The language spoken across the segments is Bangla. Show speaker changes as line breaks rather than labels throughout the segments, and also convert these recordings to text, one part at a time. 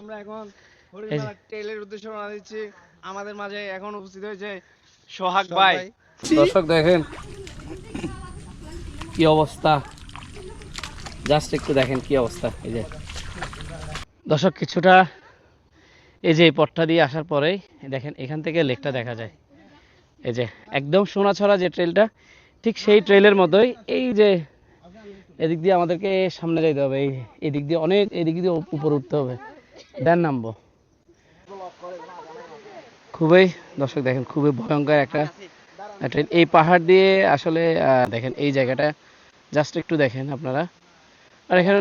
আমরা এখন হরিণমালা ট্রেইলের উদ্দেশ্যে রওনা দিচ্ছি। আমাদের মাঝে এখন উপস্থিত হয়েছে সোহাগ ভাই।
দর্শক দেখেন কি অবস্থা, জাস্ট একটু দেখেন কি অবস্থা। এই যে দর্শক কিছুটা এই যে এই পথটা দিয়ে আসার পরেই দেখেন এখান থেকে লেকটা দেখা যায়। এই যে একদম সোনাছড়া যে ট্রেলটা, ঠিক সেই ট্রেলের মতোই এই যে এদিক দিয়ে আমাদেরকে সামনে যেতে হবে। এই দিক দিয়ে অনেক এদিক দিয়ে উপরে উঠতে হবে, দেন নামবো। খুবই দর্শক দেখেন খুবই ভয়ঙ্কর একটা ট্রেন। এই পাহাড় দিয়ে আসলে দেখেন এই জায়গাটা জাস্ট একটু দেখেন আপনারা। আর এখানে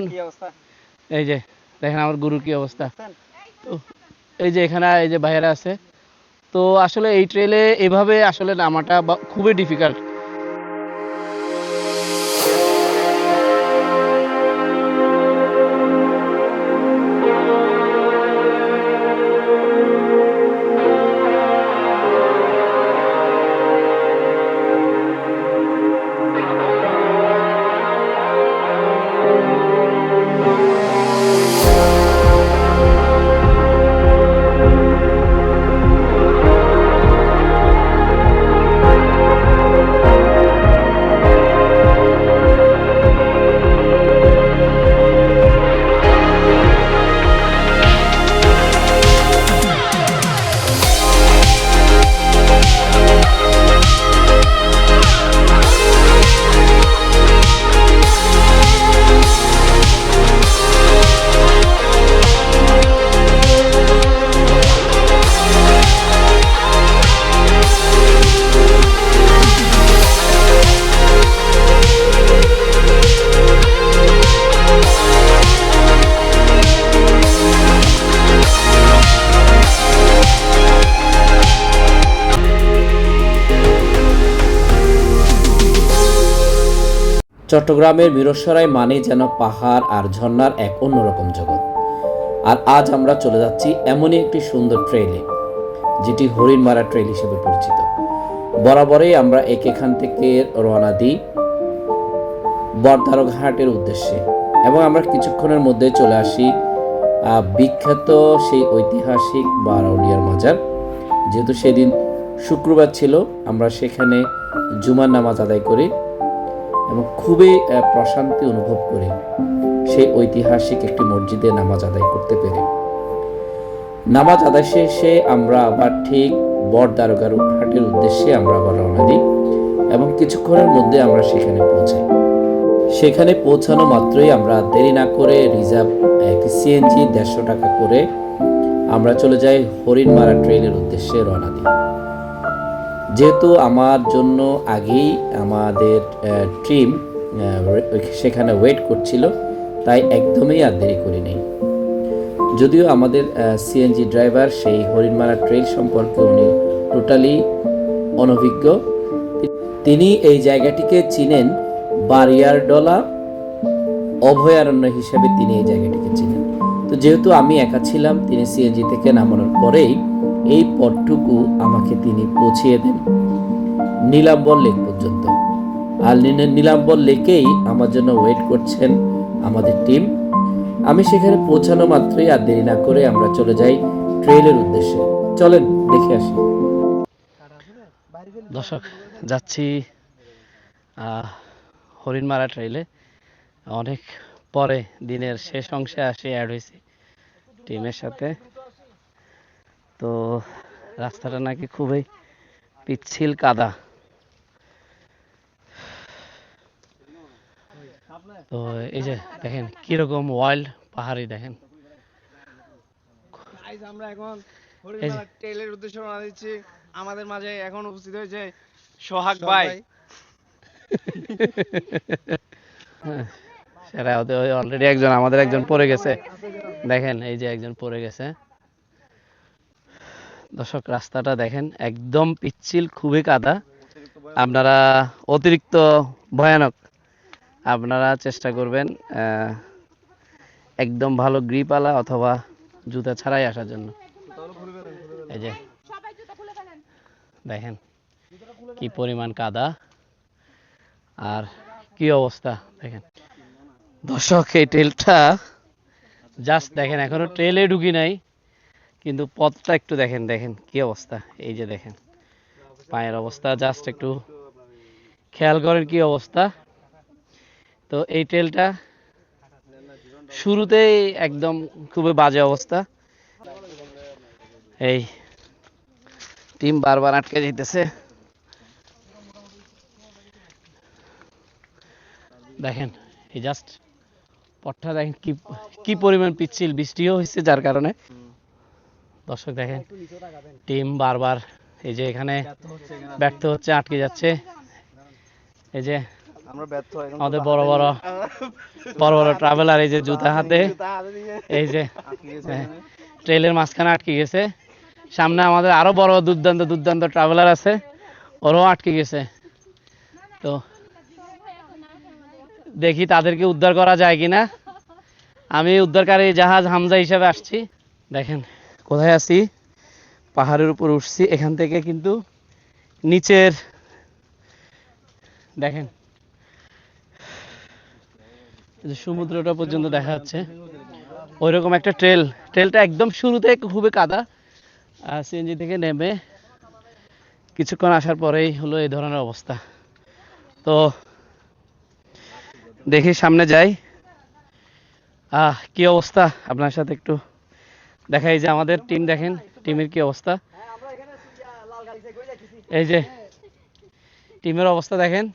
এই যে দেখেন আমার গুরুর কি অবস্থা। তো এই যে এখানে এই যে ভাইয়েরা আছে, তো আসলে এই ট্রেলে এভাবে আসলে নামাটা খুবই ডিফিকাল্ট।
চট্টগ্রামের মিরসরাই মানে যেন পাহাড় আর ঝর্ণার এক অন্যরকম জগৎ। আর আজ আমরা চলে যাচ্ছি এমনই একটি সুন্দর ট্রেলে, যেটি হরিণমারা ট্রেল হিসেবে পরিচিত। বরাবরই আমরা এখান থেকে রওনা দিই বটদ্বারঘাটের উদ্দেশ্যে, এবং আমরা কিছুক্ষণের মধ্যে চলে আসি বিখ্যাত সেই ঐতিহাসিক বারউলিয়ার মাজার। যেহেতু সেদিন শুক্রবার ছিল, আমরা সেখানে জুমার নামাজ আদায় করি এবং খুবই প্রশান্তি অনুভব করি সেই ঐতিহাসিক একটি মসজিদে নামাজ আদায় করতে পেরে। নামাজ আদায় শেষে আমরা আবার ঠিক বটদ্বারঘাটের উদ্দেশ্যে আমরা আবার রওনা দিই এবং কিছুক্ষণের মধ্যে আমরা সেখানে পৌঁছাই। সেখানে পৌঁছানো মাত্রই আমরা দেরি না করে রিজার্ভ একটি সিএনজি 150 টাকা করে আমরা চলে যাই হরিণমারা ট্রেলের উদ্দেশ্যে রওনা দিই। যেহেতু আমার জন্য আগেই আমাদের টিম সেখানে ওয়েট করছিল, তাই একদমই আর দেরি করি নেই। যদিও আমাদের সিএনজি ড্রাইভার সেই হরিণমারা ট্রেল সম্পর্কে উনি টোটালি অনভিজ্ঞ। তিনি এই জায়গাটিকে চিনেন বারিয়ারডলা অভয়ারণ্য হিসেবে, তিনি এই জায়গাটিকে চিনেন। তো যেহেতু আমি একা ছিলাম, তিনি সিএনজি থেকে নামানোর পরেই এই পথটুকু আমাকে তিনি পৌঁছিয়ে দেন নীলাম্বর লেক পর্যন্ত। আর নীলাম্বর লেকেই আমার জন্য ওয়েট করছেন আমাদের টিম। আমি সেখানে পৌঁছানো মাত্রই আর দেরি না করে আমরা চলে যাই ট্রেলের উদ্দেশ্যে। চলেন দেখে আসি।
দর্শক যাচ্ছি হরিণমারা ট্রেলে। অনেক পরে দিনের শেষ অংশে আসি অ্যাড হয়েছি টিমের সাথে। তো রাস্তাটা নাকি খুবই পিচ্ছিল কাদা। তো এই যে দেখেন কিরকম ওয়াইল্ড পাহাড়ি দেখেন।
আমরা এখন হরিণমালা ট্রেইলের উদ্দেশ্যে রওনা দিচ্ছি। আমাদের মাঝে এখন উপস্থিত হয়েছে সোহাগ ভাই।
সেটা অলরেডি একজন আমাদের একজন পড়ে গেছে, দেখেন এই যে একজন পড়ে গেছে। দর্শক রাস্তাটা দেখেন একদম পিচ্ছিল, খুবই কাদা, আপনারা অতিরিক্ত ভয়ানক। আপনারা চেষ্টা করবেন একদম ভালো গ্রিপ আলা অথবা জুতা ছাড়াই আসার জন্য। এই যে দেখেন কি পরিমাণ কাদা আর কি অবস্থা দেখেন। দর্শক এই ট্রেলটা জাস্ট দেখেন এখনো ট্রেলে ঢুকি নাই, কিন্তু পথটা একটু দেখেন, দেখেন কি অবস্থা। এই যে দেখেন পায়ের অবস্থা, জাস্ট একটু খেয়াল করেন কি অবস্থা। তো এই ট্রেলটা শুরুতেই একদম খুবই বাজে অবস্থা। এই টিম বারবার আটকে যেতেছে। দেখেন এই জাস্ট পথটা দেখেন কি কি পরিমাণ পিচ্ছিল, বৃষ্টিও হয়েছে যার কারণে। দর্শক দেখেন টিম বারবার এই যে এখানে ব্যর্থ হচ্ছে, আটকে যাচ্ছে। এই যে
আমরা ব্যর্থ এখন
আমাদের বড় বড় বড় বড় ট্রাভেলার এই যে জুতা হাতে, এই যে ট্রেলের মাঝখানে আটকে গেছে। সামনে আমাদের আরো বড় দুর্দান্ত দুর্দান্ত ট্রাভেলার আছে, ওরাও আটকে গেছে। তো দেখি তাদেরকে উদ্ধার করা যায় কিনা। আমি উদ্ধারকারী জাহাজ হামজা হিসেবে আসছি। দেখেন কোথায় আছি, পাহাড়ের উপর উঠছি। এখান থেকে কিন্তু নিচের দেখেন সমুদ্রটা পর্যন্ত দেখা যাচ্ছে, ওইরকম একটা ট্রেলটা একদম শুরুতে খুবই কাদা। সিএনজি থেকে নেমে কিছুক্ষণ আসার পরেই হলো এই ধরনের অবস্থা। তো দেখি সামনে যাই। কি অবস্থা আপনার সাথে একটু দেখাই যে আমাদের টিম, দেখেন টিমের কি অবস্থা। এই যে টিমের অবস্থা দেখেন।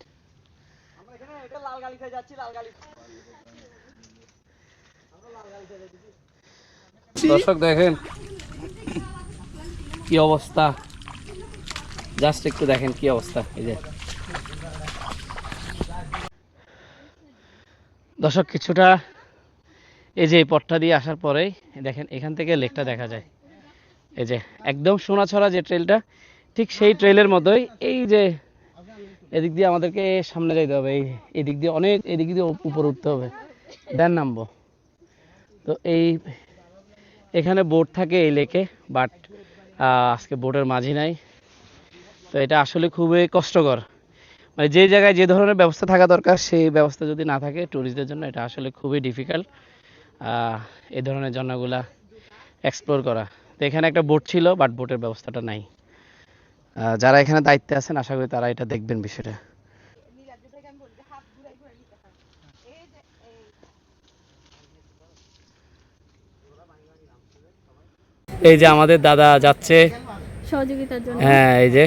দর্শক দেখেন কি অবস্থা, জাস্ট একটু দেখেন কি অবস্থা। এই যে দর্শক কিছুটা এই যে এই পথটা দিয়ে আসার পরেই দেখেন এখান থেকে লেকটা দেখা যায়। এই যে একদম সোনাছড়া যে ট্রেলটা, ঠিক সেই ট্রেলের মতোই এই যে এদিক দিয়ে আমাদেরকে সামনে যেতে হবে। এই দিক দিয়ে অনেক, এদিক দিয়ে উপরে উঠতে হবে, দেন নামবো। তো এখানে বোট থাকে এই লেকে, বাট আজকে বোটের মাঝি নাই। তো এটা আসলে খুবই কষ্টকর, মানে যে জায়গায় যে ধরনের ব্যবস্থা থাকা দরকার সেই ব্যবস্থা যদি না থাকে ট্যুরিস্টদের জন্য, এটা আসলে খুবই ডিফিকাল্ট এই ধরনের ঝর্ণাগুলা এক্সপ্লোর করা। তো এখানে একটা বোট ছিল, বাট বোটের ব্যবস্থাটা নাই। যারা এখানে দায়িত্বে আছেন আশা করি তারা এটা দেখবেন বিষয়টা। এই যে আমাদের দাদা যাচ্ছে
সহযোগিতার জন্য।
হ্যাঁ এই যে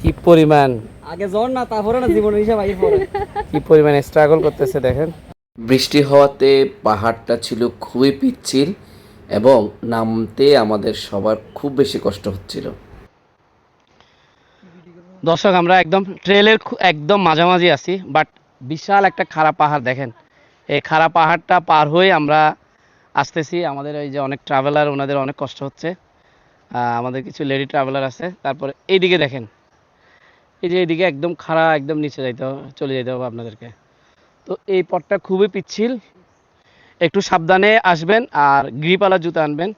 কি পরিমাণ
আগে জ্বর না, তারপরে না জীবনের হিসাব আগে পড়ে।
কি পরিমাণ স্ট্রাগল করতেছে দেখেন।
বৃষ্টি হওয়াতে পাহাড়টা ছিল খুবই পিচ্ছিল এবং নামতে আমাদের সবার খুব বেশি কষ্ট হচ্ছিল।
দর্শক আমরা একদম ট্রেলের একদম মাঝামাঝি আছি, বাট বিশাল একটা খাড়া পাহাড় দেখেন। এই খাড়া পাহাড়টা পার হয়ে আমরা আসতেছি। আমাদের এই যে অনেক ট্রাভেলার, ওনাদের অনেক কষ্ট হচ্ছে। আমাদের কিছু লেডি ট্রাভেলার আছে। তারপরে এইদিকে দেখেন, এই যে এইদিকে একদম খাড়া, একদম নিচে চলে যেতে হবে আপনাদেরকে। তো এই পথটা খুবই পিচ্ছিল, একটু সাবধানে আসবেন আর গ্রিপওয়ালা জুতা আনবেন,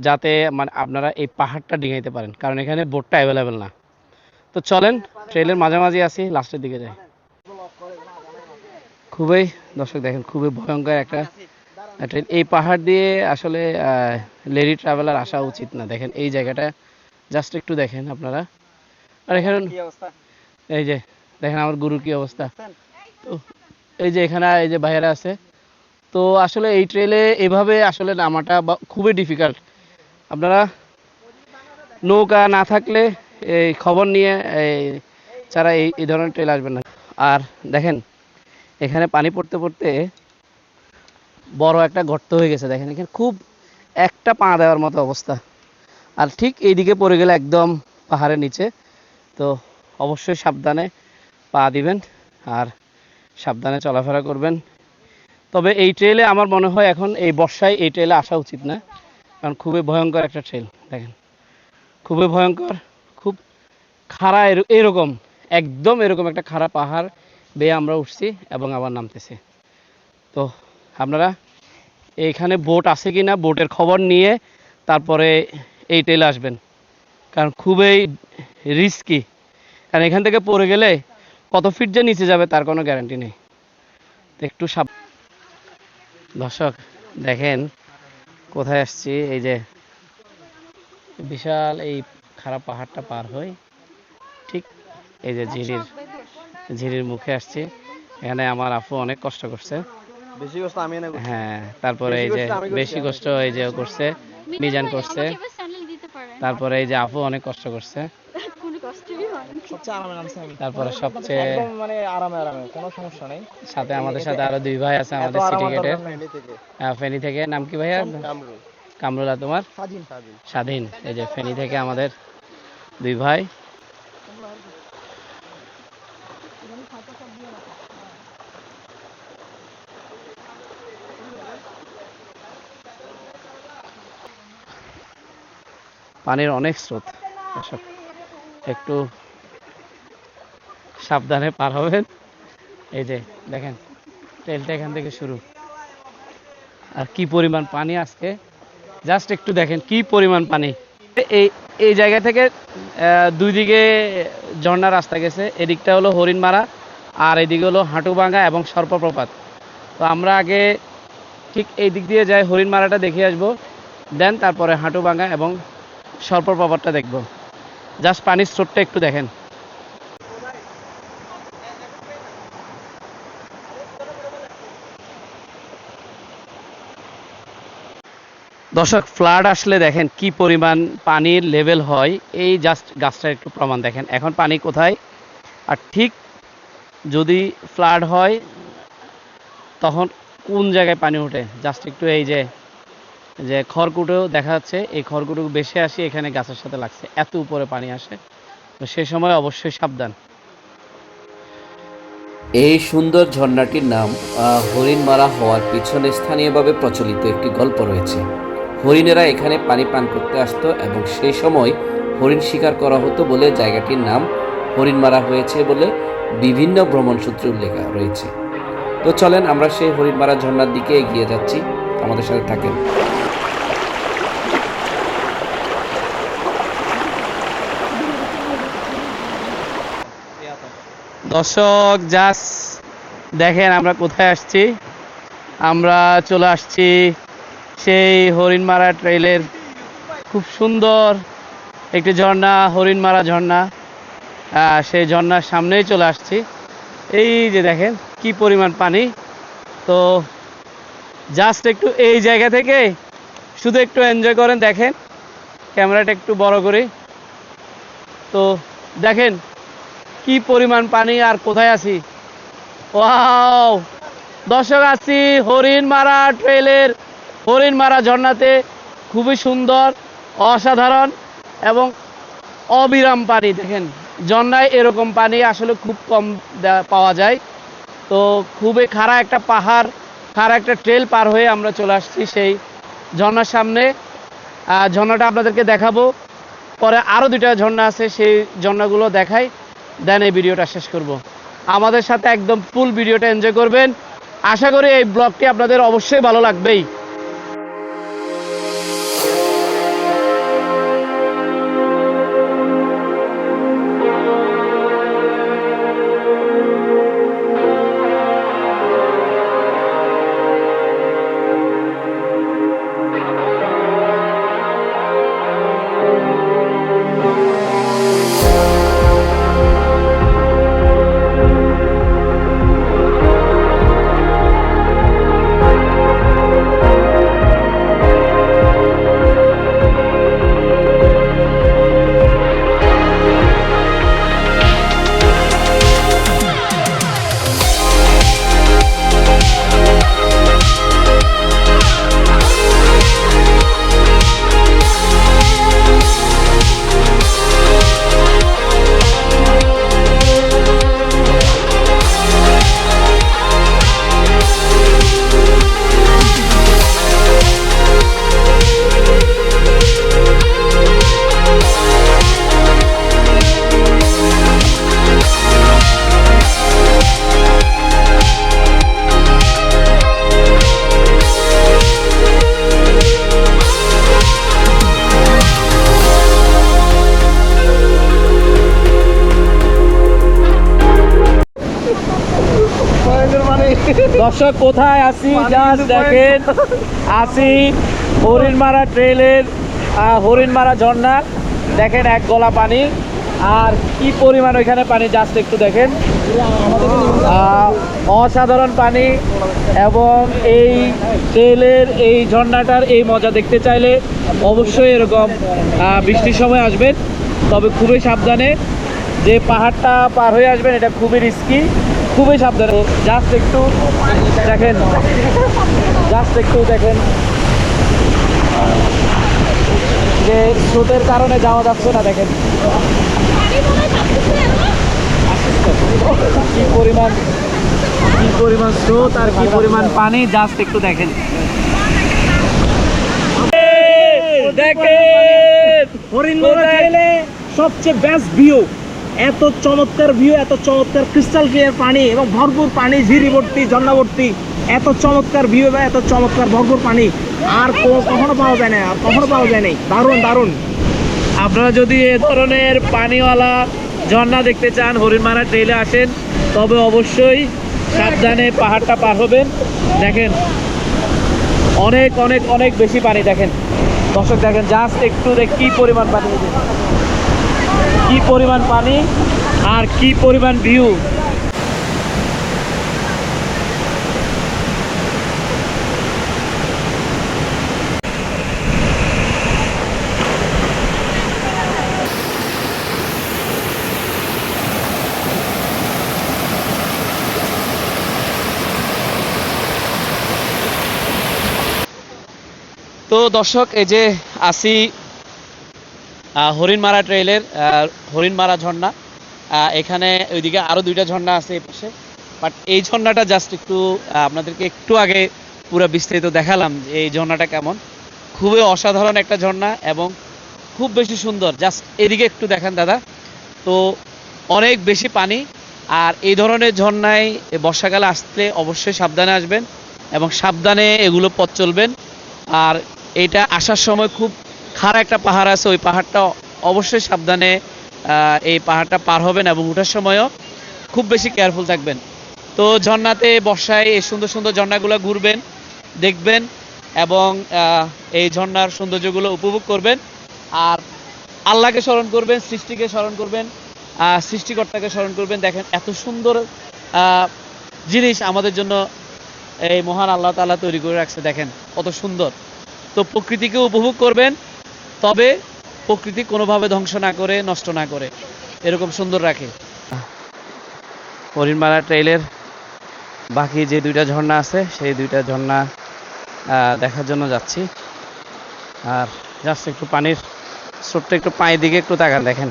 যাতে মানে আপনারা এই পাহাড়টা ডিঙাইতে পারেন, কারণ এখানে বোটটা অ্যাভেলেবেল না। তো চলেন, ট্রেলের মাঝামাঝি আছি, লাস্টের দিকে যাই। খুবই দর্শক দেখেন খুবই ভয়ঙ্কর একটা ট্রেন। এই পাহাড় দিয়ে আসলে লেডি ট্রাভেলার আসা উচিত না। দেখেন এই জায়গাটা জাস্ট একটু দেখেন আপনারা। আর এখানে এই যে দেখেন আমার গুরুর কি অবস্থা। তো এই যে এখানে এই যে ভাইয়েরা আছে। তো আসলে এই ট্রেলে এভাবে আসলে নামাটা খুবই ডিফিকাল্ট। আপনারা নৌকা না থাকলে এই খবর নিয়ে ছাড়া এই ধরনের ট্রেল আসবেন না। আর দেখেন এখানে পানি পড়তে পড়তে বড় একটা গর্ত হয়ে গেছে। দেখেন এখানে খুব একটা পা দেওয়ার মতো অবস্থা। আর ঠিক এইদিকে পড়ে গেলে একদম পাহাড়ের নিচে। তো অবশ্যই সাবধানে পা দিবেন আর সাবধানে চলাফেরা করবেন। তবে এই ট্রেলে আমার মনে হয় এখন এই বর্ষায় এই ট্রেলে আসা উচিত না, কারণ খুবই ভয়ঙ্কর একটা ট্রেল। দেখেন খুবই ভয়ঙ্কর, খুব খাড়া, এরকম একদম এরকম একটা খাড়া পাহাড় বেয়ে আমরা উঠছি এবং আবার নামতেছি। তো আপনারা এইখানে বোট আছে কি না, বোটের খবর নিয়ে তারপরে এই ট্রেলে আসবেন, কারণ খুবই রিস্কি। কারণ এখান থেকে পড়ে গেলে কত ফিট যে নিচে যাবে তার কোনো গ্যারান্টি নেই। তো একটু দর্শক দেখেন কোথায় আসছি, এই যে বিশাল এই খারাপ পাহাড়টা পার হই ঠিক এই যে ঝিরির মুখে আসছি। এখানে আমার আপু অনেক কষ্ট করছে।
বেশি কষ্ট আমি না করছি।
হ্যাঁ, তারপরে এই যে বেশি কষ্ট এই যে করছে, মিজান করছে, তারপরে এই যে আপু অনেক কষ্ট করছে,
সবচেয়ে আরামে নামছি আমি।
তারপরে সবচেয়ে
একদম মানে আরামে কোনো সমস্যা নেই।
সাথে আমাদের সাথে আরো 2 ভাই আছে আমাদের সিটিকেটের ফেনী থেকে। নাম কি ভাইয়া? কামরুল। আর তোমার? স্বাধীন। এই যে ফেনী থেকে আমাদের 2 ভাই। পানির অনেক স্রোত, একটু সাবধানে পার হবেন। এই যে দেখেন ট্রেলটা এখান থেকে শুরু, আর কি পরিমাণ পানি আজকে জাস্ট একটু দেখেন কি পরিমাণ পানি। এই জায়গা থেকে 2 দিকে ঝর্ণার রাস্তা গেছে, এদিকটা হলো হরিণমারা আর এদিকে হলো হাঁটুভাঙ্গা এবং সর্পপ্রপাত। তো আমরা আগে ঠিক এই দিক দিয়ে যাই, হরিণমারাটা দেখে আসবো, দেন তারপরে হাঁটুভাঙ্গা এবং সর্পপ্রপাতটা দেখব। জাস্ট পানির স্রোতটা একটু দেখেন। দর্শক ফ্লাড আসলে দেখেন কি পরিমাণ পানির লেভেল হয়, এই জাস্ট গাছটার একটু প্রমাণ দেখেন এখন পানি কোথায়। আর ঠিক যদি ফ্লাড হয় তখন কোন জায়গায় পানি ওঠে, জাস্ট একটু এই যে খড়কুটো দেখা যাচ্ছে, এই খড়কুটো বেশি আসি এখানে গাছের সাথে লাগছে, এত উপরে পানি আসে। তো সে সময় অবশ্যই সাবধান।
এই সুন্দর ঝর্ণাটির নাম হরিণমারা হওয়ার পিছনে স্থানীয়ভাবে প্রচলিত একটি গল্প রয়েছে। হরিণেরা এখানে পানি পান করতে আসতো এবং সেই সময় হরিণ শিকার করা হতো বলে জায়গাটির নাম হরিণমারা হয়েছে বলে বিভিন্ন ভ্রমণ সূত্রে উল্লেখ রয়েছে। তো চলেন আমরা সেই হরিণমারা ঝর্ণার দিকে এগিয়ে যাচ্ছি, আমাদের সাথে থাকেন।
দর্শক জাস্ট দেখেন আমরা কোথায় আসছি। আমরা চলে আসছি সেই হরিণমারা ট্রেইলের খুব সুন্দর একটি ঝর্ণা, হরিণমারা ঝর্ণা। সেই ঝর্ণার সামনেই চলে আসছি। এই যে দেখেন কি পরিমাণ পানি। তো জাস্ট একটু এই জায়গা থেকে শুধু একটু এনজয় করেন, দেখেন ক্যামেরাটা একটু বড় করি। তো দেখেন কি পরিমাণ পানি আর কোথায় আছি। ওয়াও দর্শক, আছি হরিণমারা ট্রেইলের হরিণমারা ঝর্ণাতে। খুবই সুন্দর, অসাধারণ এবং অবিরাম পানি। দেখেন ঝর্ণায় এরকম পানি আসলে খুব কম পাওয়া যায়। তো খুবই খাড়া একটা পাহাড়, খাড়া একটা ট্রেল পার হয়ে আমরা চলে আসছি সেই ঝর্ণার সামনে। ঝর্ণাটা আপনাদেরকে দেখাবো, পরে আরও 2টা ঝর্ণা আছে, সেই ঝর্ণাগুলো দেখাই, দেন এই ভিডিওটা শেষ করব। আমাদের সাথে একদম ফুল ভিডিওটা এনজয় করবেন। আশা করি এই ব্লগটি আপনাদের অবশ্যই ভালো লাগবেই। দর্শক কোথায় আছি জাস্ট দেখেন, আছি হরিণমারা ট্রেলের হরিণমারা ঝর্ণা। দেখেন এক গলা পানি, আর কি পরিমাণ ওইখানে পানি জাস্ট একটু দেখেন, অসাধারণ পানি। এবং এই ট্রেলের এই ঝর্ণাটার এই মজা দেখতে চাইলে অবশ্যই এরকম বৃষ্টির সময় আসবেন, তবে খুবই সাবধানে। যে পাহাড়টা পার হয়ে আসবেন এটা খুবই রিস্কি, খুবই সাবধানে। জাস্ট একটু দেখেন, জাস্ট একটু দেখেন যে স্রোতের কারণে যাওয়া যাচ্ছে না। দেখেন কি পরিমাণ, কি পরিমাণ স্রোত আর কি পরিমাণ পানি, জাস্ট একটু দেখেন। দেখেন
হরিণমারা ট্রেলে সবচেয়ে বেস্ট ভিউ, এত চমৎকার ভিউ, এত চমৎকার ক্রিস্টাল ক্লিয়ার পানি এবং ভরপুর পানি, ঝিরিভর্তি ঝর্ণাভর্তি, এত চমৎকার ভিউ এবং এত চমৎকার ভরপুর পানি আর কখনো পাওয়া যায় না, আর কখনো পাওয়া যায় নাই। দারুণ দারুণ।
আপনারা যদি এ ধরনের পানিওয়ালা ঝর্ণা দেখতে চান, হরিণমারা ট্রেলে আসেন, তবে অবশ্যই সাবধানে পাহাড়টা পার হবেন। দেখেন অনেক অনেক অনেক বেশি পানি। দেখেন দর্শক, দেখেন জাস্ট একটু কি পরিমাণ পানি, কি পরিমাণ পানি আর কি পরিমাণ ভিউ। তো দর্শক, এই যে আসি হরিণমারা ট্রেলের হরিণমারা ঝর্ণা। এখানে ওইদিকে আরও দুইটা ঝর্ণা আছে এই পাশে, বাট এই ঝর্ণাটা জাস্ট একটু আপনাদেরকে একটু আগে পুরো বিস্তারিত দেখালাম যে এই ঝর্ণাটা কেমন। খুবই অসাধারণ একটা ঝর্ণা এবং খুব বেশি সুন্দর। জাস্ট এদিকে একটু দেখেন দাদা, তো অনেক বেশি পানি। আর এই ধরনের ঝর্ণায় বর্ষাকালে আসলে অবশ্যই সাবধানে আসবেন এবং সাবধানে এগুলো পথ চলবেন। আর এটা আসার সময় খুব খাড়া একটা পাহাড় আছে, ওই পাহাড়টা অবশ্যই সাবধানে এই পাহাড়টা পার হবেন এবং ওঠার সময়ও খুব বেশি কেয়ারফুল থাকবেন। তো ঝর্ণাতে বর্ষায় এই সুন্দর সুন্দর ঝর্ণাগুলো ঘুরবেন, দেখবেন এবং এই ঝর্ণার সৌন্দর্যগুলো উপভোগ করবেন। আর আল্লাহকে স্মরণ করবেন, সৃষ্টিকে স্মরণ করবেন, সৃষ্টিকর্তাকে স্মরণ করবেন। দেখেন এত সুন্দর জিনিস আমাদের জন্য এই মহান আল্লাহ তাআলা তৈরি করে রাখছে, দেখেন কত সুন্দর। তো প্রকৃতিকে উপভোগ করবেন, তবে প্রকৃতি কোনোভাবে ধ্বংস না করে, নষ্ট না করে, এরকম সুন্দর রাখে। হরিণমারা ট্রেইলের বাকি যে দুইটা ঝর্ণা আছে সেই দুইটা ঝর্ণা দেখার জন্য যাচ্ছি। আর জাস্ট একটু পানির স্রোতটা একটু পায়ের দিকে একটু তাকান, দেখেন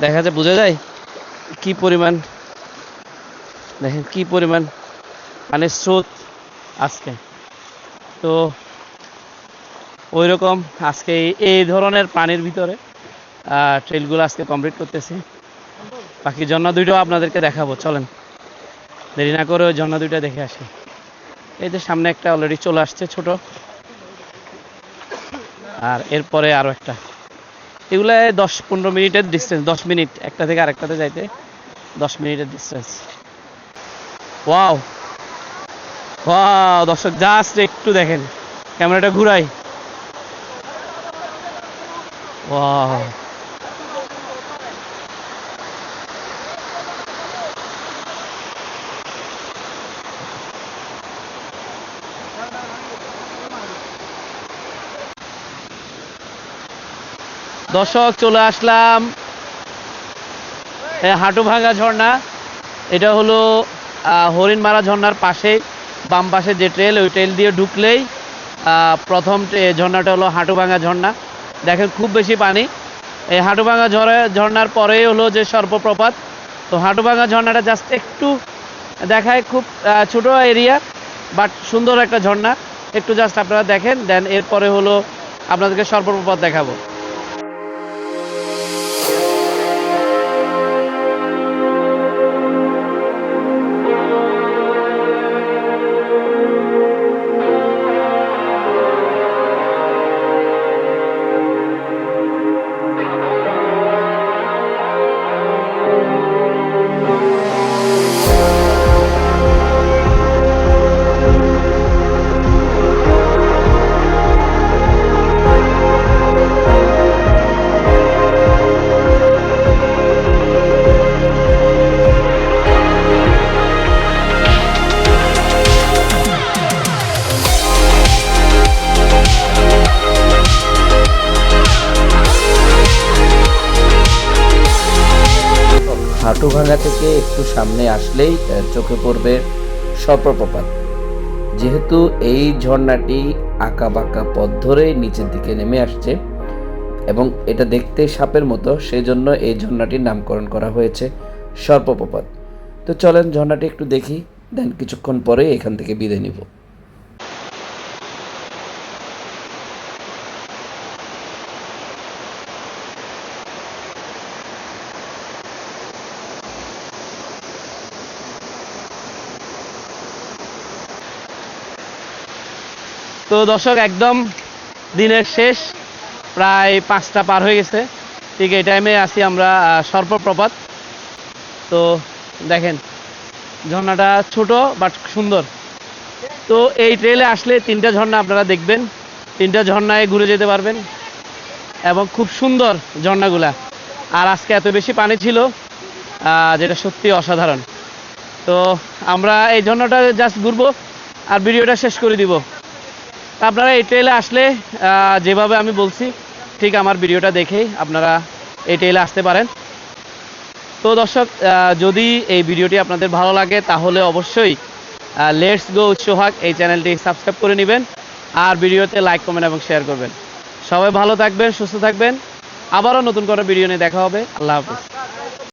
দেখা যায়, বোঝা যায় কি পরিমাণ, দেখেন কি পরিমাণ পানির স্রোত আজকে। তো ওই রকম আজকে এই ধরনের পানির ভিতরে ট্রেলগুলো আজকে কমপ্লিট করতেছি। বাকি ঝর্ণা দুইটাও আপনাদেরকে দেখাবো, চলেন দেরি না করে ওই ঝর্ণা দুইটা দেখে আসি। এই যে সামনে একটা অলরেডি চলে আসছে ছোট, আর এরপরে আরও একটা। এগুলো 10-15 মিনিটের ডিস্টেন্স, 10 মিনিট একটা থেকে আরেকটাতে যাইতে 10 মিনিটের ডিস্টেন্স। ওয়াও ওয়াও দর্শক, জাস্ট একটু দেখেন, ক্যামেরাটা ঘুরাই। ওয়াও, দর্শক চলে আসলাম হাটুভাঙ্গা ঝর্ণা। এটা হলো হরিণমারা ঝর্ণার পাশে বাম পাশে যে ট্রেল, ওই ট্রেল দিয়ে ঢুকলেই প্রথম ঝর্ণাটা হলো হাটুভাঙ্গা ঝর্ণা। দেখেন খুব বেশি পানি। এই হাটুভাঙ্গা ঝর্ণার পরেই হলো যে সর্বপ্রপাত। তো হাটুভাঙ্গা ঝর্ণাটা জাস্ট একটু দেখায়, খুব ছোট এরিয়া বাট সুন্দর একটা ঝর্ণা। একটু জাস্ট আপনারা দেখেন, দেন এরপরে হলো আপনাদেরকে সর্বপ্রপাত দেখাবো।
হাটুভাঙ্গা থেকে একটু সামনে আসলেই চোখে পড়বে সর্পপ্রপাত। যেহেতু এই ঝর্ণাটি আঁকা বাঁকা পথ ধরে নিচের দিকে নেমে আসছে এবং এটা দেখতে সাপের মতো, সেজন্য এই ঝর্ণাটির নামকরণ করা হয়েছে সর্পপ্রপাত। তো চলেন ঝর্ণাটি একটু দেখি, দেন কিছুক্ষণ পরে এখান থেকে বিদায় নিব।
তো দর্শক, একদম দিনের শেষ, প্রায় 5টা পার হয়ে গেছে। ঠিক এই টাইমে আসি আমরা সর্পপ্রপাত। তো দেখেন ঝর্ণাটা ছোট বাট সুন্দর। তো এই ট্রেলে আসলে 3টা ঝর্ণা আপনারা দেখবেন, 3টা ঝর্ণায় ঘুরে যেতে পারবেন এবং খুব সুন্দর ঝর্ণাগুলা। আর আজকে এত বেশি পানি ছিল যেটা সত্যি অসাধারণ। তো আমরা এই ঝর্ণাটা জাস্ট ঘুরবো আর ভিডিওটা শেষ করে দিব। আপনারা এই ট্রেলে আসলে যেভাবে আমি বলছি ঠিক আমার ভিডিওটা দেখেই আপনারা এই ট্রেলে আসতে পারেন। তো দর্শক, যদি এই ভিডিওটি আপনাদের ভালো লাগে তাহলে অবশ্যই লেটস গো সোহাগ এই চ্যানেলটি সাবস্ক্রাইব করে নেবেন আর ভিডিওতে লাইক, কমেন্ট এবং শেয়ার করবেন। সবাই ভালো থাকবেন, সুস্থ থাকবেন। আবারও নতুন করে ভিডিও নিয়ে দেখা হবে। আল্লাহ হাফেজ।